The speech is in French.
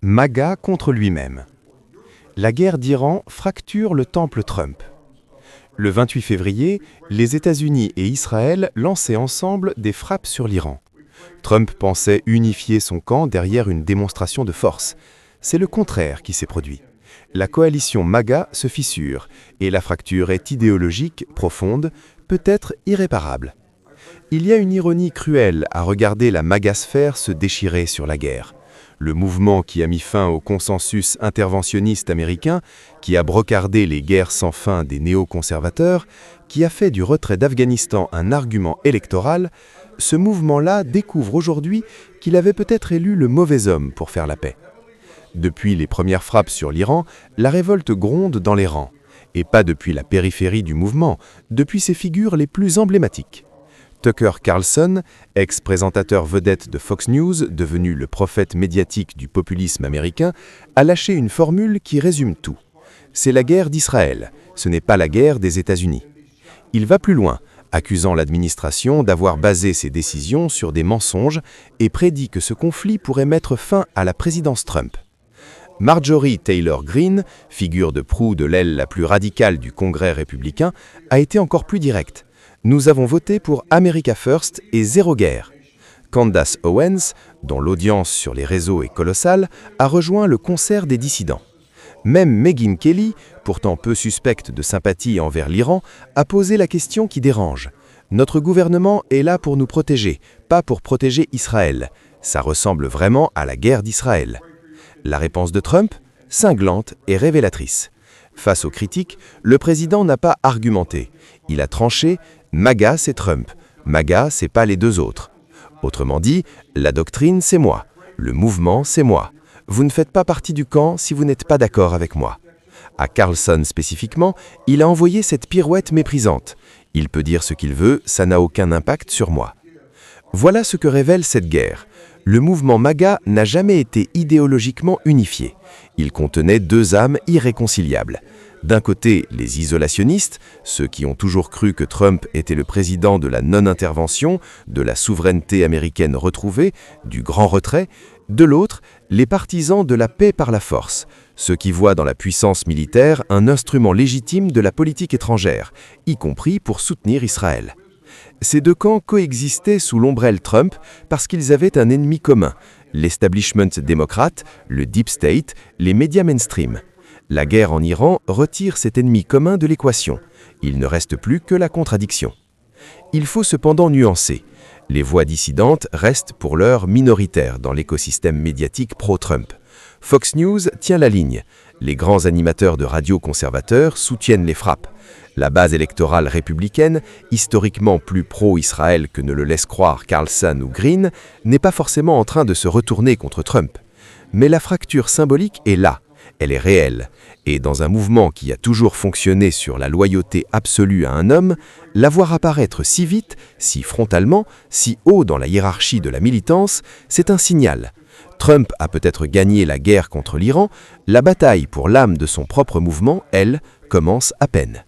MAGA contre lui-même. La guerre d'Iran fracture le temple Trump. Le 28 février, les États-Unis et Israël lançaient ensemble des frappes sur l'Iran. Trump pensait unifier son camp derrière une démonstration de force. C'est le contraire qui s'est produit. La coalition MAGA se fissure et la fracture est idéologique, profonde, peut-être irréparable. Il y a une ironie cruelle à regarder la magasphère se déchirer sur la guerre. Le mouvement qui a mis fin au consensus interventionniste américain, qui a brocardé les guerres sans fin des néoconservateurs, qui a fait du retrait d'Afghanistan un argument électoral, ce mouvement-là découvre aujourd'hui qu'il avait peut-être élu le mauvais homme pour faire la paix. Depuis les premières frappes sur l'Iran, la révolte gronde dans les rangs. Et pas depuis la périphérie du mouvement, depuis ses figures les plus emblématiques. Tucker Carlson, ex-présentateur vedette de Fox News, devenu le prophète médiatique du populisme américain, a lâché une formule qui résume tout. C'est la guerre d'Israël, ce n'est pas la guerre des États-Unis. Il va plus loin, accusant l'administration d'avoir basé ses décisions sur des mensonges et prédit que ce conflit pourrait mettre fin à la présidence Trump. Marjorie Taylor Greene, figure de proue de l'aile la plus radicale du Congrès républicain, a été encore plus directe. Nous avons voté pour America First et zéro guerre. Candace Owens, dont l'audience sur les réseaux est colossale, a rejoint le concert des dissidents. Même Megyn Kelly, pourtant peu suspecte de sympathie envers l'Iran, a posé la question qui dérange. Notre gouvernement est là pour nous protéger, pas pour protéger Israël. Ça ressemble vraiment à la guerre d'Israël. La réponse de Trump, cinglante et révélatrice. Face aux critiques, le président n'a pas argumenté. Il a tranché « MAGA, c'est Trump. MAGA, c'est pas les deux autres. » Autrement dit, la doctrine, c'est moi. Le mouvement, c'est moi. Vous ne faites pas partie du camp si vous n'êtes pas d'accord avec moi. À Carlson spécifiquement, il a envoyé cette pirouette méprisante. Il peut dire ce qu'il veut, ça n'a aucun impact sur moi. Voilà ce que révèle cette guerre. Le mouvement MAGA n'a jamais été idéologiquement unifié. Il contenait deux âmes irréconciliables. D'un côté, les isolationnistes, ceux qui ont toujours cru que Trump était le président de la non-intervention, de la souveraineté américaine retrouvée, du grand retrait. De l'autre, les partisans de la paix par la force, ceux qui voient dans la puissance militaire un instrument légitime de la politique étrangère, y compris pour soutenir Israël. Ces deux camps coexistaient sous l'ombrelle Trump parce qu'ils avaient un ennemi commun, l'establishment démocrate, le deep state, les médias mainstream. La guerre en Iran retire cet ennemi commun de l'équation. Il ne reste plus que la contradiction. Il faut cependant nuancer. Les voix dissidentes restent pour l'heure minoritaires dans l'écosystème médiatique pro-Trump. Fox News tient la ligne. Les grands animateurs de radio conservateurs soutiennent les frappes. La base électorale républicaine, historiquement plus pro-Israël que ne le laisse croire Carlson ou Greene, n'est pas forcément en train de se retourner contre Trump. Mais la fracture symbolique est là, elle est réelle. Et dans un mouvement qui a toujours fonctionné sur la loyauté absolue à un homme, la voir apparaître si vite, si frontalement, si haut dans la hiérarchie de la militance, c'est un signal. Trump a peut-être gagné la guerre contre l'Iran, la bataille pour l'âme de son propre mouvement, elle, commence à peine.